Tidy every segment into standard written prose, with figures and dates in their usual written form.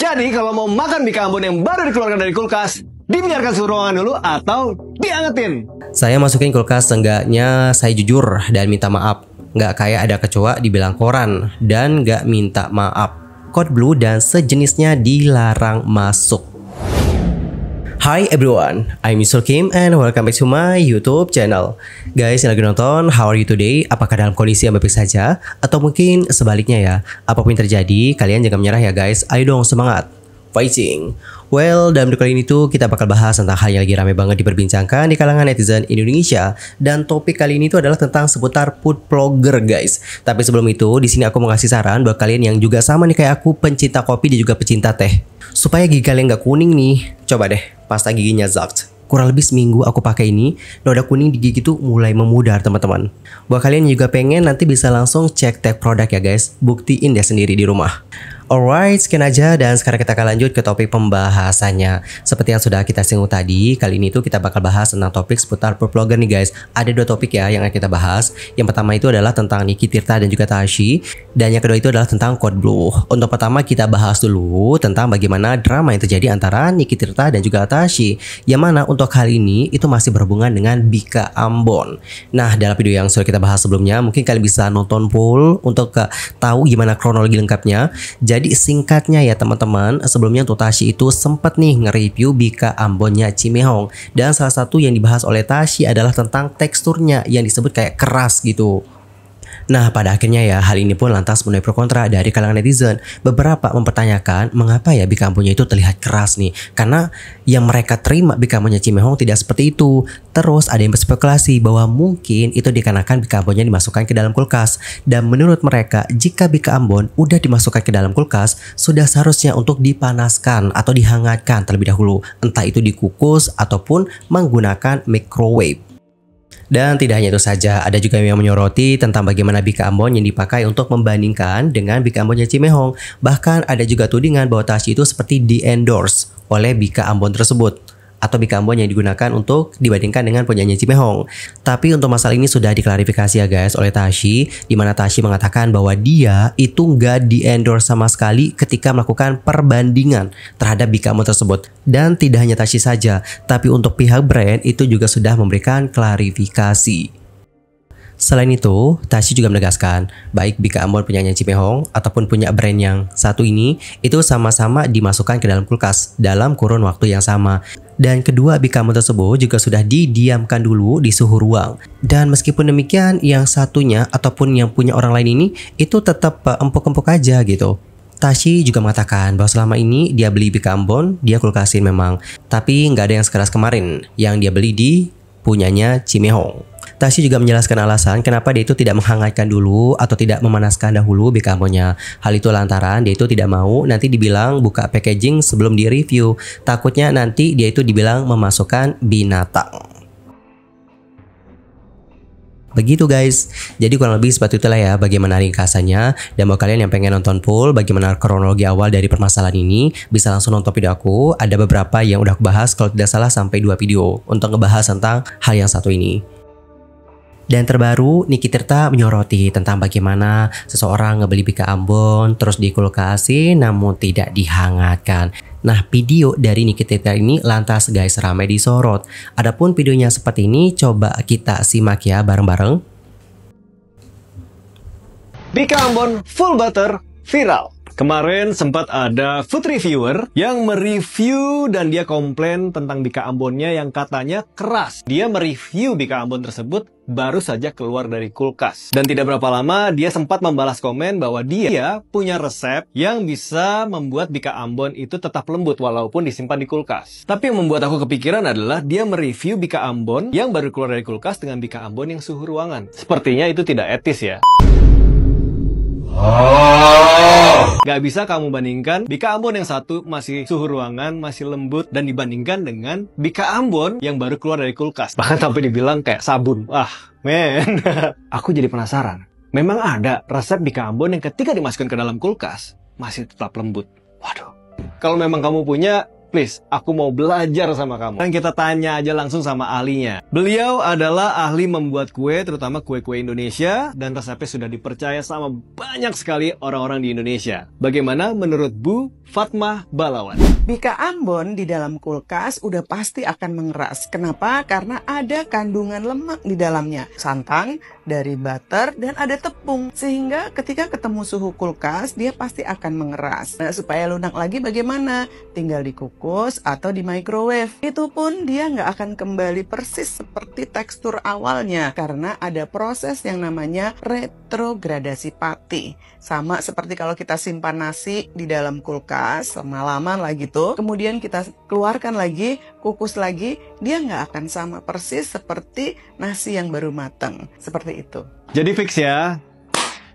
Jadi kalau mau makan Bika Ambon yang baru dikeluarkan dari kulkas, dibiarkan suhu ruangan dulu atau diangetin. Saya masukin kulkas, seenggaknya saya jujur dan minta maaf. Nggak kayak ada kecoa dibilang koran dan nggak minta maaf. Code Blue dan sejenisnya dilarang masuk. Hi everyone, I'm Mr. Kim and welcome back to my YouTube channel. Guys yang lagi nonton, how are you today? Apakah dalam kondisi yang baik saja? Atau mungkin sebaliknya ya, apapun yang terjadi, kalian jangan menyerah ya guys. Ayo dong semangat, fighting. Well, dalam video kali ini tuh kita bakal bahas tentang hal yang lagi rame banget diperbincangkan di kalangan netizen Indonesia. Dan topik kali ini tuh adalah tentang seputar food blogger guys. Tapi sebelum itu, di sini aku mau ngasih saran buat kalian yang juga sama nih kayak aku, pencinta kopi dan juga pecinta teh. Supaya gigi kalian nggak kuning nih, coba deh pasta giginya Zakt. Kurang lebih seminggu aku pakai ini, noda kuning di gigi tuh mulai memudar teman-teman. Buat kalian yang juga pengen, nanti bisa langsung cek tag produk ya guys. Buktiin deh sendiri di rumah. Alright, sekian aja dan sekarang kita akan lanjut ke topik pembahasannya. Seperti yang sudah kita singgung tadi, kali ini tuh kita bakal bahas tentang topik seputar food blogger nih guys. Ada dua topik ya yang akan kita bahas. Yang pertama itu adalah tentang Niki Tirta dan juga Tashi. Dan yang kedua itu adalah tentang Code Blue. Untuk pertama kita bahas dulu tentang bagaimana drama yang terjadi antara Niki Tirta dan juga Tashi. Yang mana untuk hal ini itu masih berhubungan dengan Bika Ambon. Nah, dalam video yang sudah kita bahas sebelumnya, mungkin kalian bisa nonton full untuk tahu gimana kronologi lengkapnya. Jadi singkatnya ya teman-teman, sebelumnya untuk Tashi itu sempat nih nge-review Bika Ambonnya Cimehong. Dan salah satu yang dibahas oleh Tashi adalah tentang teksturnya yang disebut kayak keras gitu. Nah, pada akhirnya ya, hal ini pun lantas menuai pro kontra dari kalangan netizen. Beberapa mempertanyakan mengapa ya Bika Ambonnya itu terlihat keras nih. Karena yang mereka terima Bika Ambonnya Cimehong tidak seperti itu. Terus ada yang berspekulasi bahwa mungkin itu dikarenakan Bika Ambonnya dimasukkan ke dalam kulkas. Dan menurut mereka, jika Bika Ambon udah dimasukkan ke dalam kulkas, sudah seharusnya untuk dipanaskan atau dihangatkan terlebih dahulu. Entah itu dikukus ataupun menggunakan microwave. Dan tidak hanya itu saja, ada juga yang menyoroti tentang bagaimana Bika Ambon yang dipakai untuk membandingkan dengan Bika Ambonnya Cimehong. Bahkan ada juga tudingan bahwa Tashi itu seperti di-endorse oleh Bika Ambon tersebut, atau Bika Ambon yang digunakan untuk dibandingkan dengan punyanya Cimehong. Tapi untuk masalah ini sudah diklarifikasi ya guys oleh Tashi, di mana Tashi mengatakan bahwa dia itu nggak di-endorse sama sekali ketika melakukan perbandingan terhadap Bika Ambon tersebut. Dan tidak hanya Tashi saja, tapi untuk pihak brand itu juga sudah memberikan klarifikasi. Selain itu, Tashi juga menegaskan, baik Bika Ambon punyanya Cimehong ataupun punya brand yang satu ini, itu sama-sama dimasukkan ke dalam kulkas dalam kurun waktu yang sama. Dan kedua Bika Ambon tersebut juga sudah didiamkan dulu di suhu ruang. Dan meskipun demikian, yang satunya ataupun yang punya orang lain ini, itu tetap empuk-empuk aja gitu. Tashi juga mengatakan bahwa selama ini dia beli Bika Ambon, dia kulkasin memang. Tapi nggak ada yang sekeras kemarin, yang dia beli di punyanya Cimehong. Tashi juga menjelaskan alasan kenapa dia itu tidak menghangatkan dulu atau tidak memanaskan dahulu Bika Ambonnya. Hal itu lantaran dia itu tidak mau nanti dibilang buka packaging sebelum di-review. Takutnya nanti dia itu dibilang memasukkan binatang. Begitu guys. Jadi kurang lebih seperti itulah ya bagaimana ringkasannya. Dan buat kalian yang pengen nonton full bagaimana kronologi awal dari permasalahan ini, bisa langsung nonton video aku. Ada beberapa yang udah aku bahas, kalau tidak salah sampai 2 video untuk ngebahas tentang hal yang satu ini. Dan terbaru, Niki Tirta menyoroti tentang bagaimana seseorang ngebeli Bika Ambon terus dikulkasin namun tidak dihangatkan. Nah, video dari Niki Tirta ini lantas guys ramai disorot. Adapun videonya seperti ini, coba kita simak ya bareng-bareng. Bika Ambon full butter viral. Kemarin sempat ada food reviewer yang mereview dan dia komplain tentang Bika Ambonnya yang katanya keras. Dia mereview Bika Ambon tersebut baru saja keluar dari kulkas. Dan tidak berapa lama dia sempat membalas komen bahwa dia punya resep yang bisa membuat Bika Ambon itu tetap lembut walaupun disimpan di kulkas. Tapi yang membuat aku kepikiran adalah dia mereview Bika Ambon yang baru keluar dari kulkas dengan Bika Ambon yang suhu ruangan. Sepertinya itu tidak etis ya. Gak bisa kamu bandingkan Bika Ambon yang satu masih suhu ruangan, masih lembut, dan dibandingkan dengan Bika Ambon yang baru keluar dari kulkas. Bahkan sampai dibilang kayak sabun. Ah, men. Aku jadi penasaran. Memang ada resep Bika Ambon yang ketika dimasukkan ke dalam kulkas masih tetap lembut. Waduh. Kalau memang kamu punya, Please, aku mau belajar sama kamu. Dan kita tanya aja langsung sama ahlinya. Beliau adalah ahli membuat kue, terutama kue-kue Indonesia, dan resepnya sudah dipercaya sama banyak sekali orang-orang di Indonesia. Bagaimana menurut Bu Fatmah Balawan? Bika Ambon di dalam kulkas udah pasti akan mengeras. Kenapa? Karena ada kandungan lemak di dalamnya. Santan, dari butter, dan ada tepung. Sehingga ketika ketemu suhu kulkas, dia pasti akan mengeras. Nah, supaya lunak lagi bagaimana? Tinggal dikukus atau di microwave. Itu pun dia nggak akan kembali persis seperti tekstur awalnya. Karena ada proses yang namanya retrogradasi pati. Sama seperti kalau kita simpan nasi di dalam kulkas semalaman lah gitu. Kemudian kita keluarkan lagi, kukus lagi, dia nggak akan sama persis seperti nasi yang baru matang. Seperti itu. Jadi fix ya,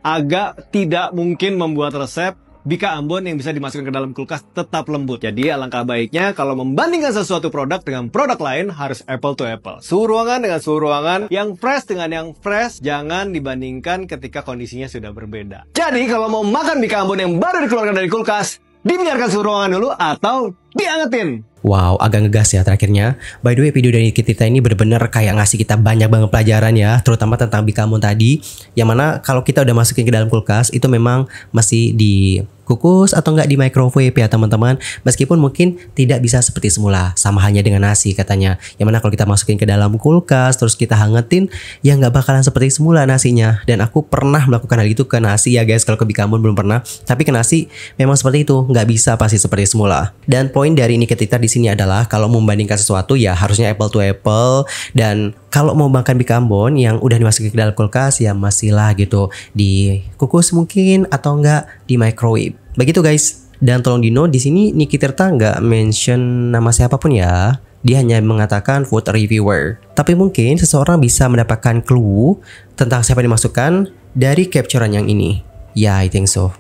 agak tidak mungkin membuat resep Bika Ambon yang bisa dimasukkan ke dalam kulkas tetap lembut. Jadi alangkah baiknya kalau membandingkan sesuatu produk dengan produk lain harus apple to apple. Suhu ruangan dengan suhu ruangan, yang fresh dengan yang fresh, jangan dibandingkan ketika kondisinya sudah berbeda. Jadi kalau mau makan Bika Ambon yang baru dikeluarkan dari kulkas, dibiarkan suhu ruangan dulu atau diangetin. Wow, agak ngegas ya terakhirnya. By the way, video dari kita ini bener-bener kayak ngasih kita banyak banget pelajaran ya, terutama tentang Bika Ambon tadi. Yang mana kalau kita udah masukin ke dalam kulkas, itu memang masih dikukus atau enggak di microwave ya teman-teman. Meskipun mungkin tidak bisa seperti semula, sama halnya dengan nasi katanya. Yang mana kalau kita masukin ke dalam kulkas, terus kita hangetin, ya nggak bakalan seperti semula nasinya. Dan aku pernah melakukan hal itu ke nasi ya guys, kalau ke Bika Ambon belum pernah. Tapi ke nasi memang seperti itu, nggak bisa pasti seperti semula. Dan poin dari ini kita di sini adalah kalau membandingkan sesuatu ya harusnya apple to apple, dan kalau mau makan Bika Ambon yang udah dimasukin ke dalam kulkas ya masihlah gitu dikukus mungkin atau enggak di microwave. Begitu guys. Dan tolong di note di sini Niki Tirta nggak mention nama siapapun ya. Dia hanya mengatakan food reviewer. Tapi mungkin seseorang bisa mendapatkan clue tentang siapa yang dimasukkan dari capturean yang ini. Ya, I think so.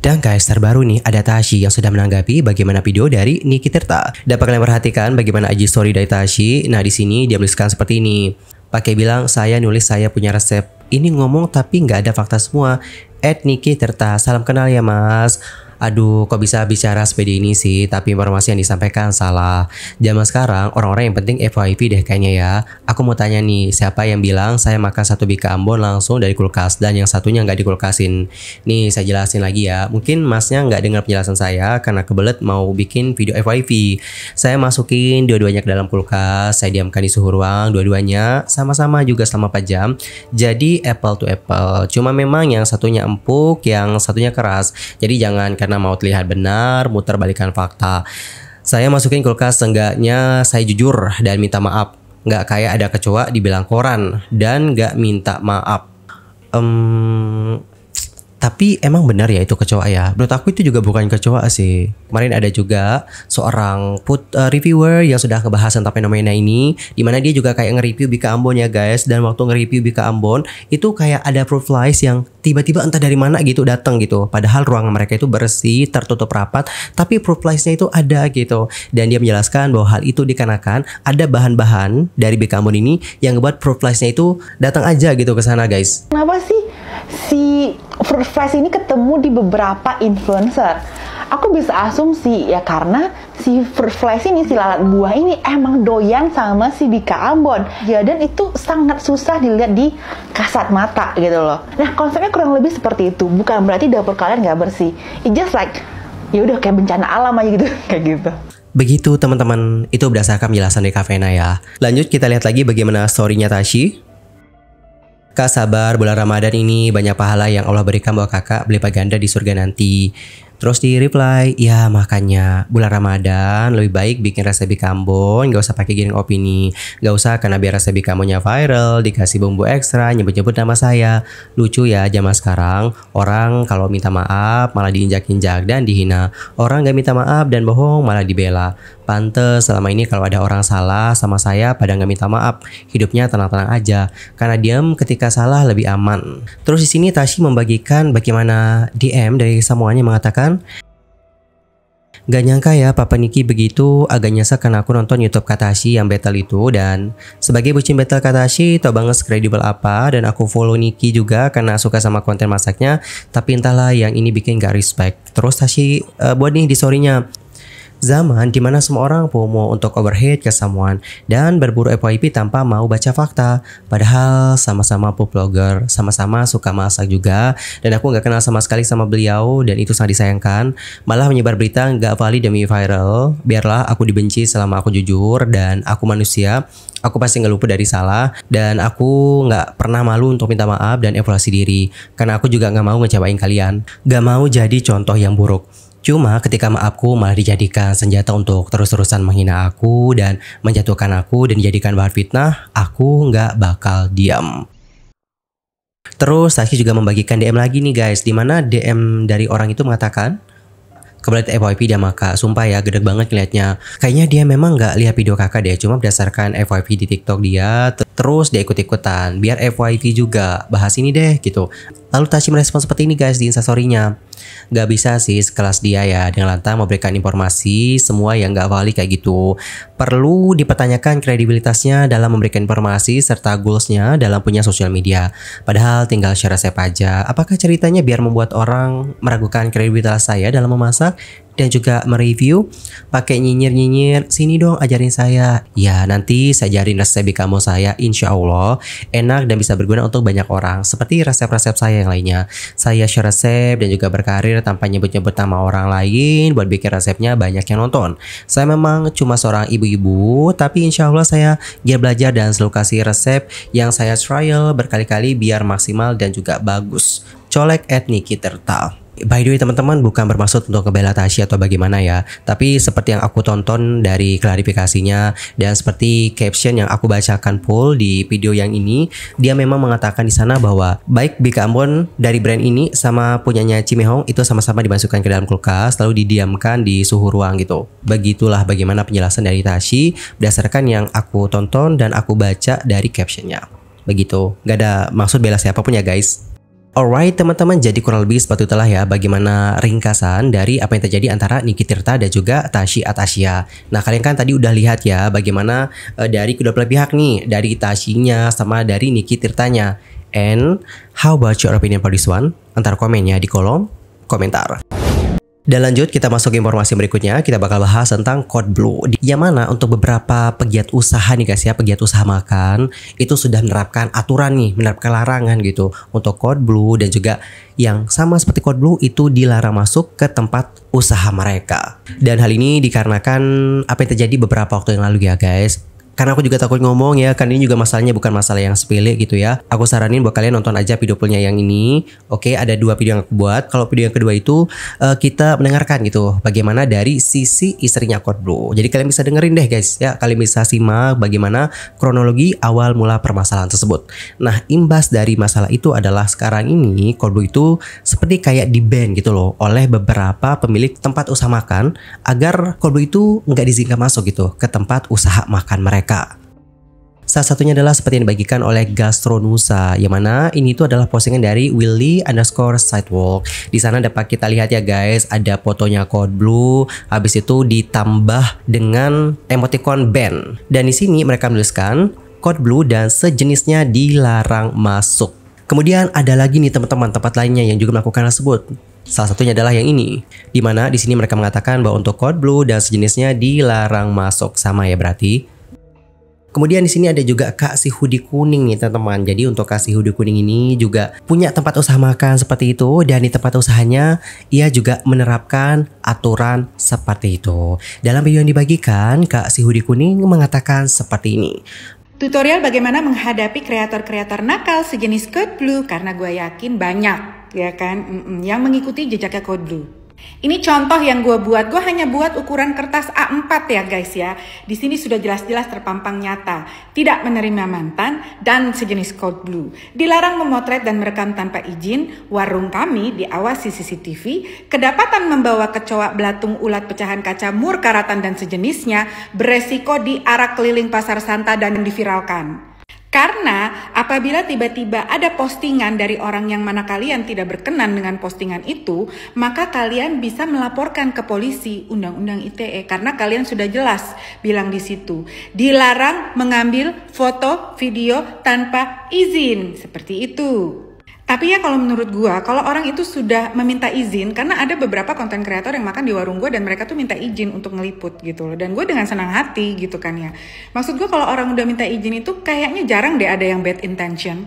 Dan guys, terbaru nih ada Tashi yang sudah menanggapi bagaimana video dari Niki Tirta. Dapat kalian perhatikan bagaimana IG story dari Tashi. Nah, di sini dia menuliskan seperti ini. Pakai bilang saya nulis saya punya resep. Ini ngomong tapi nggak ada fakta semua. Niki Tirta, salam kenal ya mas. Aduh, kok bisa bicara sepede ini sih, tapi informasi yang disampaikan salah. Zaman sekarang, orang-orang yang penting FYP deh kayaknya ya. Aku mau tanya nih, siapa yang bilang saya makan satu Bika Ambon langsung dari kulkas, dan yang satunya nggak dikulkasin? Nih, saya jelasin lagi ya. Mungkin masnya nggak dengar penjelasan saya, karena kebelet mau bikin video FYP. Saya masukin dua-duanya ke dalam kulkas, saya diamkan di suhu ruang, dua-duanya sama-sama juga selama 4 jam. Jadi apple to apple. Cuma memang yang satunya empuk, yang satunya keras. Jadi jangan karena mau terlihat benar, muter balikan fakta. Saya masukin kulkas seenggaknya saya jujur dan minta maaf. Nggak kayak ada kecoa dibilang koran dan nggak minta maaf. Tapi emang benar ya itu kecoa ya. Menurut aku itu juga bukan kecoa sih. Kemarin ada juga seorang food reviewer yang sudah ngebahas tentang fenomena ini, dimana dia juga kayak nge-review Bika Ambon ya guys. Dan waktu nge-review Bika Ambon itu kayak ada fruit flies yang tiba-tiba entah dari mana gitu datang gitu. Padahal ruangan mereka itu bersih, tertutup rapat, tapi fruit flies-nya itu ada gitu. Dan dia menjelaskan bahwa hal itu dikarenakan ada bahan-bahan dari Bika Ambon ini yang ngebuat fruit flies-nya itu datang aja gitu ke sana guys. Kenapa sih si fruit flies ini ketemu di beberapa influencer? Aku bisa asumsi ya karena si fruit flies ini, si lalat buah ini emang doyan sama si Bika Ambon. Ya, dan itu sangat susah dilihat di kasat mata gitu loh. Nah, konsepnya kurang lebih seperti itu. Bukan berarti dapur kalian nggak bersih. It just like ya udah kayak bencana alam aja gitu, kayak gitu. Begitu teman-teman, itu berdasarkan penjelasan dari Kak Vena ya. Lanjut kita lihat lagi bagaimana story-nya Tashi. Kak sabar, bulan Ramadan ini banyak pahala yang Allah berikan buat kakak berlipat ganda di surga nanti. Terus di reply, ya makanya bulan Ramadan lebih baik bikin resep Bika Ambon, gak usah pakai giring opini. Gak usah karena biar resep Bika Ambonnya viral, dikasih bumbu ekstra, nyebut-nyebut nama saya. Lucu ya zaman sekarang, orang kalau minta maaf malah diinjak-injak dan dihina. Orang gak minta maaf dan bohong malah dibela. Pantes selama ini kalau ada orang salah sama saya pada gak minta maaf, hidupnya tenang-tenang aja. Karena diam ketika salah lebih aman. Terus di sini Tashi membagikan bagaimana DM dari semuanya mengatakan, gak nyangka ya Papa Niki begitu, agak nyesek karena aku nonton YouTube Katashi yang battle itu. Dan sebagai bucin battle Katashi, tau banget kredibel apa. Dan aku follow Niki juga karena suka sama konten masaknya. Tapi entahlah yang ini bikin gak respect. Terus Tashi buat nih di story-nya, Zaman dimana semua orang FOMO untuk overhead ke someone dan berburu FYP tanpa mau baca fakta. Padahal sama-sama food blogger, sama-sama suka masak juga. Dan aku nggak kenal sama sekali sama beliau dan itu sangat disayangkan. Malah menyebar berita nggak valid demi viral. Biarlah aku dibenci selama aku jujur dan aku manusia. Aku pasti nggak luput dari salah dan aku nggak pernah malu untuk minta maaf dan evaluasi diri. Karena aku juga nggak mau ngecewain kalian. Nggak mau jadi contoh yang buruk. Cuma ketika maafku malah dijadikan senjata untuk terus-terusan menghina aku dan menjatuhkan aku dan dijadikan bahan fitnah, aku nggak bakal diam. Terus Tashi juga membagikan DM lagi nih guys, dimana DM dari orang itu mengatakan, kebelet FYP dia maka, sumpah ya gede banget ngeliatnya. Kayaknya dia memang nggak lihat video kakak deh, cuma berdasarkan FYP di TikTok dia, terus dia ikut-ikutan, biar FYP juga, bahas ini deh gitu. Lalu Tashi merespon seperti ini guys di instastory-nya. Gak bisa sih sekelas dia ya dengan lantang memberikan informasi semua yang gak valid kayak gitu. Perlu dipertanyakan kredibilitasnya dalam memberikan informasi serta goalsnya dalam punya sosial media. Padahal tinggal share resep aja. Apakah ceritanya biar membuat orang meragukan kredibilitas saya dalam memasak? Dan juga mereview pakai nyinyir-nyinyir, sini dong ajarin saya. Ya nanti saya ajarin resep di kamu saya, insya Allah enak dan bisa berguna untuk banyak orang. Seperti resep-resep saya yang lainnya. Saya share resep dan juga berkarir tanpa nyebut-nyebut nama orang lain buat bikin resepnya banyak yang nonton. Saya memang cuma seorang ibu-ibu, tapi insya Allah saya giat belajar dan selalu kasih resep yang saya trial berkali-kali biar maksimal dan juga bagus. Colek @Niki Tirta. By the way teman-teman, bukan bermaksud untuk ngebela Tashi atau bagaimana ya, tapi seperti yang aku tonton dari klarifikasinya dan seperti caption yang aku bacakan full di video yang ini, dia memang mengatakan di sana bahwa baik Bika Ambon dari brand ini sama punyanya Cimehong itu sama-sama dimasukkan ke dalam kulkas lalu didiamkan di suhu ruang gitu. Begitulah bagaimana penjelasan dari Tashi berdasarkan yang aku tonton dan aku baca dari captionnya. Begitu, gak ada maksud bela siapapun ya guys. Alright teman-teman, jadi kurang lebih seperti itulah ya bagaimana ringkasan dari apa yang terjadi antara Niki Tirta dan juga Tashi Atasya. Nah kalian kan tadi udah lihat ya bagaimana dari kedua belah pihak nih, dari Tashinya sama dari Niki Tirtanya. And how about your opinion for this one? Antar komennya di kolom komentar. Dan lanjut kita masuk ke informasi berikutnya, kita bakal bahas tentang Code Blue. Yang mana untuk beberapa pegiat usaha nih guys ya, pegiat usaha makan itu sudah menerapkan aturan nih, menerapkan larangan gitu untuk Code Blue dan juga yang sama seperti Code Blue itu dilarang masuk ke tempat usaha mereka. Dan hal ini dikarenakan apa yang terjadi beberapa waktu yang lalu ya guys. Karena aku juga takut ngomong ya, kan ini juga masalahnya bukan masalah yang sepele gitu ya. Aku saranin buat kalian nonton aja video fullnya yang ini. Oke, ada 2 video yang aku buat. Kalau video yang kedua itu kita mendengarkan gitu bagaimana dari sisi istrinya Code Blue. Jadi kalian bisa dengerin deh guys ya. Kalian bisa simak bagaimana kronologi awal mula permasalahan tersebut. Nah, imbas dari masalah itu adalah sekarang ini Code Blue itu seperti kayak di-ban gitu loh oleh beberapa pemilik tempat usaha makan agar Code Blue itu nggak diizinkan masuk gitu ke tempat usaha makan mereka. Salah satunya adalah seperti yang dibagikan oleh Gastronusa, yang mana ini tuh adalah postingan dari Willy_Sidewalk. Di sana dapat kita lihat ya guys, ada fotonya Code Blue, habis itu ditambah dengan emoticon band. Dan di sini mereka menuliskan Code Blue dan sejenisnya dilarang masuk. Kemudian ada lagi nih teman-teman tempat lainnya yang juga melakukan hal tersebut. Salah satunya adalah yang ini, dimana di sini mereka mengatakan bahwa untuk Code Blue dan sejenisnya dilarang masuk, sama ya berarti. Kemudian di sini ada juga Kak si hoodie kuning nih teman-teman. Jadi untuk Kak si hoodie kuning ini juga punya tempat usaha makan seperti itu, dan di tempat usahanya ia juga menerapkan aturan seperti itu. Dalam video yang dibagikan, Kak si hoodie kuning mengatakan seperti ini. Tutorial bagaimana menghadapi kreator-kreator nakal sejenis Code Blue, karena gue yakin banyak ya kan yang mengikuti jejaknya Code Blue. Ini contoh yang gue buat. Gue hanya buat ukuran kertas A4 ya guys ya. Di sini sudah jelas-jelas terpampang nyata. Tidak menerima mantan dan sejenis Code Blue. Dilarang memotret dan merekam tanpa izin. Warung kami diawasi CCTV. Kedapatan membawa kecoa, belatung, ulat, pecahan kaca, mur, karatan dan sejenisnya. Beresiko diarak keliling pasar Santa dan diviralkan. Karena apabila tiba-tiba ada postingan dari orang yang mana kalian tidak berkenan dengan postingan itu, maka kalian bisa melaporkan ke polisi, Undang-Undang ITE, karena kalian sudah jelas bilang di situ dilarang mengambil foto, video tanpa izin, seperti itu. Tapi ya kalau menurut gua, kalau orang itu sudah meminta izin, karena ada beberapa konten kreator yang makan di warung gua dan mereka tuh minta izin untuk ngeliput gitu loh. Dan gua dengan senang hati gitu kan ya. Maksud gua kalau orang udah minta izin itu kayaknya jarang deh ada yang bad intention.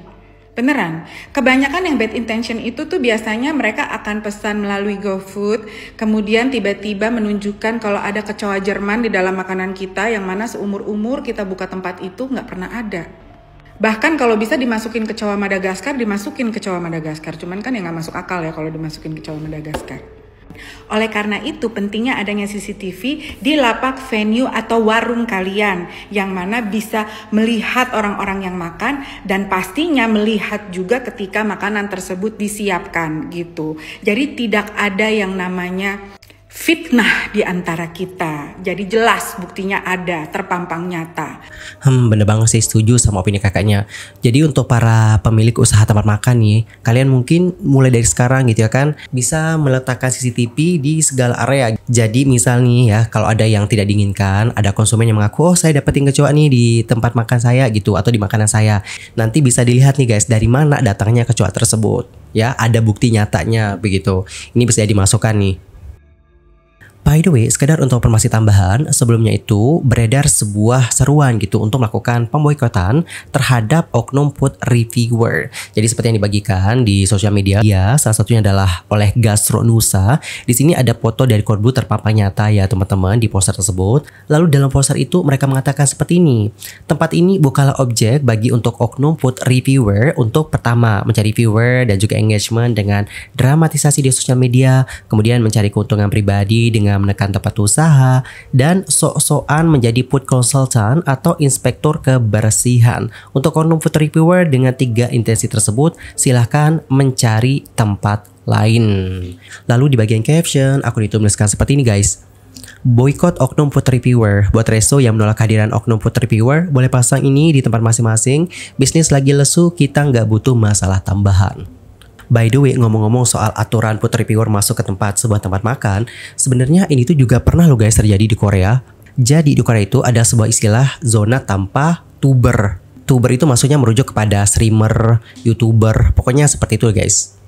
Beneran, kebanyakan yang bad intention itu tuh biasanya mereka akan pesan melalui GoFood, kemudian tiba-tiba menunjukkan kalau ada kecoa Jerman di dalam makanan kita, yang mana seumur-umur kita buka tempat itu nggak pernah ada. Bahkan kalau bisa dimasukin kecoa Madagaskar, dimasukin kecoa Madagaskar. Cuman kan ya nggak masuk akal ya kalau dimasukin kecoa Madagaskar. Oleh karena itu pentingnya adanya CCTV di lapak, venue atau warung kalian, yang mana bisa melihat orang-orang yang makan dan pastinya melihat juga ketika makanan tersebut disiapkan gitu. Jadi tidak ada yang namanya fitnah di antara kita. Jadi jelas buktinya ada, terpampang nyata. Bener banget sih, setuju sama opini kakaknya. Jadi untuk para pemilik usaha tempat makan nih, kalian mungkin mulai dari sekarang gitu ya kan, bisa meletakkan CCTV di segala area. Jadi misal nih ya, kalau ada yang tidak diinginkan, ada konsumen yang mengaku, oh saya dapetin kecoa nih di tempat makan saya gitu, atau di makanan saya. Nanti bisa dilihat nih guys, dari mana datangnya kecoa tersebut. Ya, ada bukti nyatanya begitu. Ini bisa dimasukkan nih. By the way, sekedar untuk informasi tambahan, sebelumnya itu beredar sebuah seruan gitu untuk melakukan pemboikotan terhadap oknum food reviewer. Jadi seperti yang dibagikan di sosial media, ya salah satunya adalah oleh Gastronusa. Di sini ada foto dari Code Blue terpampang nyata ya teman-teman di poster tersebut. Lalu dalam poster itu mereka mengatakan seperti ini. Tempat ini bukanlah objek bagi untuk oknum food reviewer untuk pertama mencari viewer dan juga engagement dengan dramatisasi di sosial media, kemudian mencari keuntungan pribadi dengan menekan tempat usaha, dan sok-sokan menjadi food consultant atau inspektur kebersihan. Untuk oknum food reviewer dengan 3 intensi tersebut, silahkan mencari tempat lain. Lalu di bagian caption, akun itu menuliskan seperti ini guys. Boykot oknum food reviewer. Buat resto yang menolak kehadiran oknum food reviewer, boleh pasang ini di tempat masing-masing. Bisnis lagi lesu, kita nggak butuh masalah tambahan. By the way, ngomong-ngomong soal aturan food reviewer masuk ke sebuah tempat makan, sebenarnya ini tuh juga pernah loh guys terjadi di Korea. Jadi di Korea itu ada sebuah istilah zona tanpa tuber. Tuber itu maksudnya merujuk kepada streamer, YouTuber, pokoknya seperti itu guys.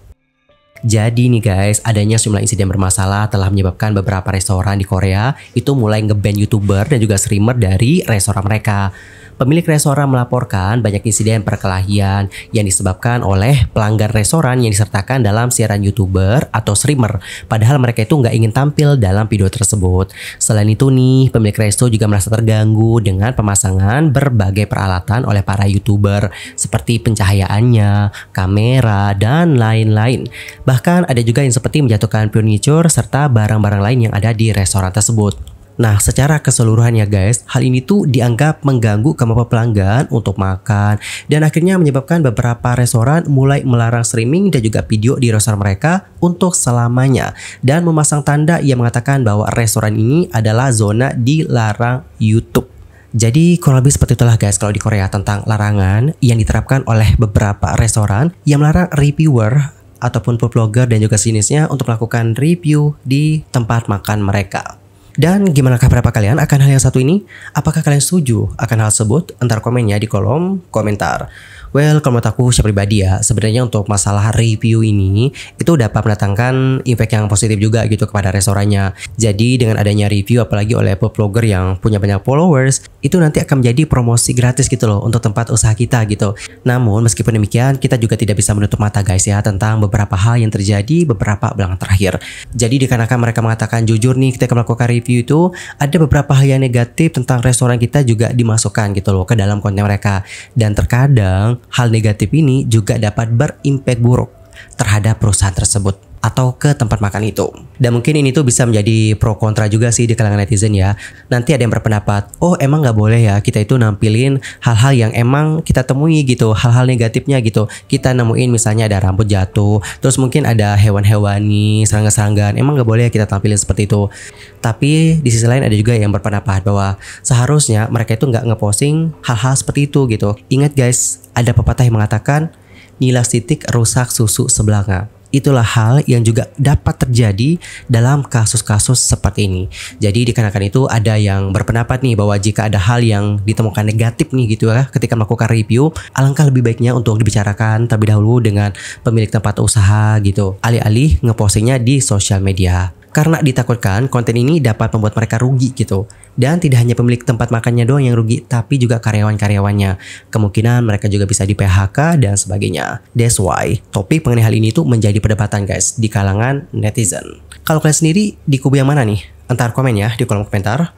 Jadi nih guys, adanya sejumlah insiden bermasalah telah menyebabkan beberapa restoran di Korea itu mulai nge-ban YouTuber dan juga streamer dari restoran mereka. Pemilik restoran melaporkan banyak insiden perkelahian yang disebabkan oleh pelanggan restoran yang disertakan dalam siaran YouTuber atau streamer. Padahal mereka itu nggak ingin tampil dalam video tersebut. Selain itu nih, pemilik resto juga merasa terganggu dengan pemasangan berbagai peralatan oleh para YouTuber seperti pencahayaannya, kamera, dan lain-lain. Bahkan ada juga yang seperti menjatuhkan furniture serta barang-barang lain yang ada di restoran tersebut. Nah, secara keseluruhan ya guys, hal ini tuh dianggap mengganggu kemampuan pelanggan untuk makan dan akhirnya menyebabkan beberapa restoran mulai melarang streaming dan juga video di restoran mereka untuk selamanya dan memasang tanda yang mengatakan bahwa restoran ini adalah zona dilarang YouTube. Jadi kurang lebih seperti itulah guys kalau di Korea tentang larangan yang diterapkan oleh beberapa restoran yang melarang reviewer ataupun food blogger dan juga sinisnya untuk melakukan review di tempat makan mereka. Dan gimana pendapat kalian akan hal yang satu ini? Apakah kalian setuju akan hal tersebut? Entar komennya di kolom komentar. Well, kalau menurut aku secara pribadi ya, sebenarnya untuk masalah review ini itu dapat mendatangkan impact yang positif juga gitu kepada restorannya. Jadi dengan adanya review apalagi oleh food blogger yang punya banyak followers, itu nanti akan menjadi promosi gratis gitu loh untuk tempat usaha kita gitu. Namun meskipun demikian, kita juga tidak bisa menutup mata guys ya tentang beberapa hal yang terjadi beberapa bulan terakhir. Jadi dikarenakan mereka mengatakan jujur nih ketika melakukan review itu ada beberapa hal yang negatif tentang restoran kita juga dimasukkan gitu loh ke dalam konten mereka. Dan terkadang hal negatif ini juga dapat berimpak buruk terhadap perusahaan tersebut atau ke tempat makan itu. Dan mungkin ini tuh bisa menjadi pro kontra juga sih di kalangan netizen ya. Nanti ada yang berpendapat, oh emang nggak boleh ya kita itu nampilin hal-hal yang emang kita temui gitu, hal-hal negatifnya gitu. Kita nemuin misalnya ada rambut jatuh, terus mungkin ada hewan-hewani, serangga-seranggaan, emang nggak boleh ya kita tampilin seperti itu. Tapi di sisi lain ada juga yang berpendapat bahwa seharusnya mereka itu nggak ngeposting hal-hal seperti itu gitu. Ingat guys, ada pepatah yang mengatakan nilas titik rusak susu sebelanga. itulah hal yang juga dapat terjadi dalam kasus-kasus seperti ini. Jadi dikarenakan itu ada yang berpendapat nih bahwa jika ada hal yang ditemukan negatif nih gitu ya ketika melakukan review, alangkah lebih baiknya untuk dibicarakan terlebih dahulu dengan pemilik tempat usaha gitu, alih-alih ngepostingnya di sosial media. Karena ditakutkan konten ini dapat membuat mereka rugi gitu. Dan tidak hanya pemilik tempat makannya doang yang rugi, tapi juga karyawan-karyawannya. Kemungkinan mereka juga bisa di PHK dan sebagainya. That's why topik mengenai hal ini tuh menjadi perdebatan guys di kalangan netizen. Kalau kalian sendiri di kubu yang mana nih? Entar komen ya di kolom komentar.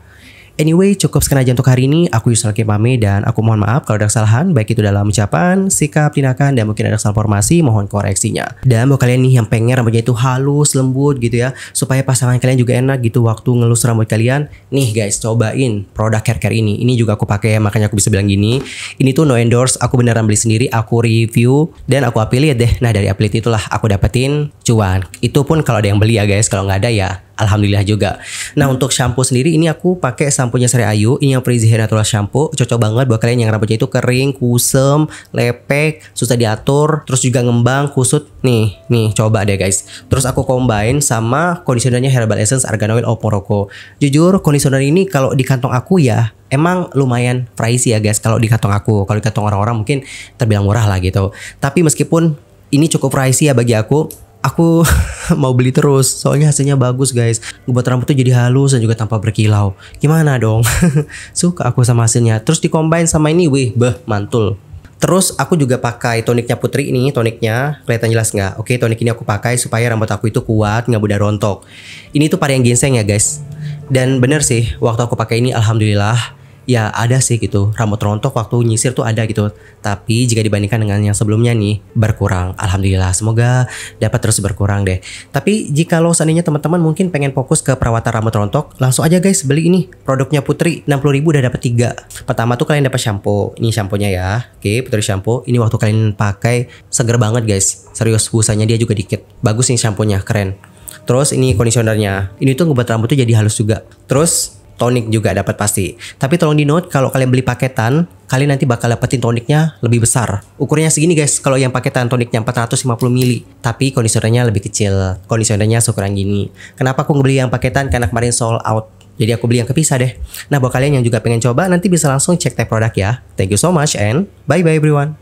Anyway, cukup sekian aja untuk hari ini. Aku Yusuf Pamit dan aku mohon maaf kalau ada kesalahan, baik itu dalam ucapan, sikap, tindakan, dan mungkin ada kesalahan formasi, mohon koreksinya. Dan buat kalian nih yang pengen rambutnya itu halus, lembut gitu ya, supaya pasangan kalian juga enak gitu waktu ngelus rambut kalian. Nih guys, cobain produk hair care ini. Ini juga aku pakai, makanya aku bisa bilang gini. Ini tuh no endorse, aku beneran beli sendiri, aku review, dan aku affiliate deh. Nah dari affiliate itulah aku dapetin cuan. Itu pun kalau ada yang beli ya guys, kalau nggak ada ya alhamdulillah juga. Nah untuk shampoo sendiri ini aku pakai shampoonya Sari Ayu. Ini yang Freezy Hair Natural Shampoo. Cocok banget buat kalian yang rambutnya itu kering, kusem, lepek, susah diatur, terus juga ngembang, kusut. Nih coba deh guys. Terus aku combine sama conditionernya Herbal Essence Argan Oil Oporoco. Jujur conditioner ini kalau di kantong aku ya emang lumayan pricey ya guys kalau di kantong aku. Kalau di kantong orang-orang mungkin terbilang murah lah gitu. Tapi meskipun ini cukup pricey ya bagi aku mau beli terus soalnya hasilnya bagus guys, ngebuat rambut tuh jadi halus dan juga tanpa berkilau. Gimana dong? Suka aku sama hasilnya. Terus dicombine sama ini, wih, mantul. Terus aku juga pakai toniknya Putri ini, toniknya kelihatan jelas nggak? Oke, tonik ini aku pakai supaya rambut aku itu kuat, nggak mudah rontok. Ini tuh varian ginseng ya guys. Dan bener sih, waktu aku pakai ini alhamdulillah ya ada sih gitu, rambut rontok waktu nyisir tuh ada gitu. Tapi jika dibandingkan dengan yang sebelumnya nih berkurang. Alhamdulillah, semoga dapat terus berkurang deh. Tapi jika lo seandainya teman-teman mungkin pengen fokus ke perawatan rambut rontok, langsung aja guys beli ini produknya Putri. 60.000 udah dapat 3. Pertama tuh kalian dapat shampoo. Ini shampoonya ya. Oke, Putri shampoo. Ini waktu kalian pakai seger banget guys. Serius, busanya dia juga dikit. Bagus nih shampoonya, keren. Terus ini conditionernya. Ini tuh ngebuat rambut tuh jadi halus juga. Terus tonik juga dapat pasti. Tapi tolong di note kalau kalian beli paketan, kalian nanti bakal dapetin toniknya lebih besar. Ukurannya segini guys, kalau yang paketan toniknya 450 ml. Tapi conditionernya lebih kecil. Conditionernya seukuran gini. Kenapa aku ngebeli yang paketan? Karena kemarin sold out. Jadi aku beli yang kepisah deh. Nah buat kalian yang juga pengen coba, nanti bisa langsung cek tag produk ya. Thank you so much and bye-bye everyone.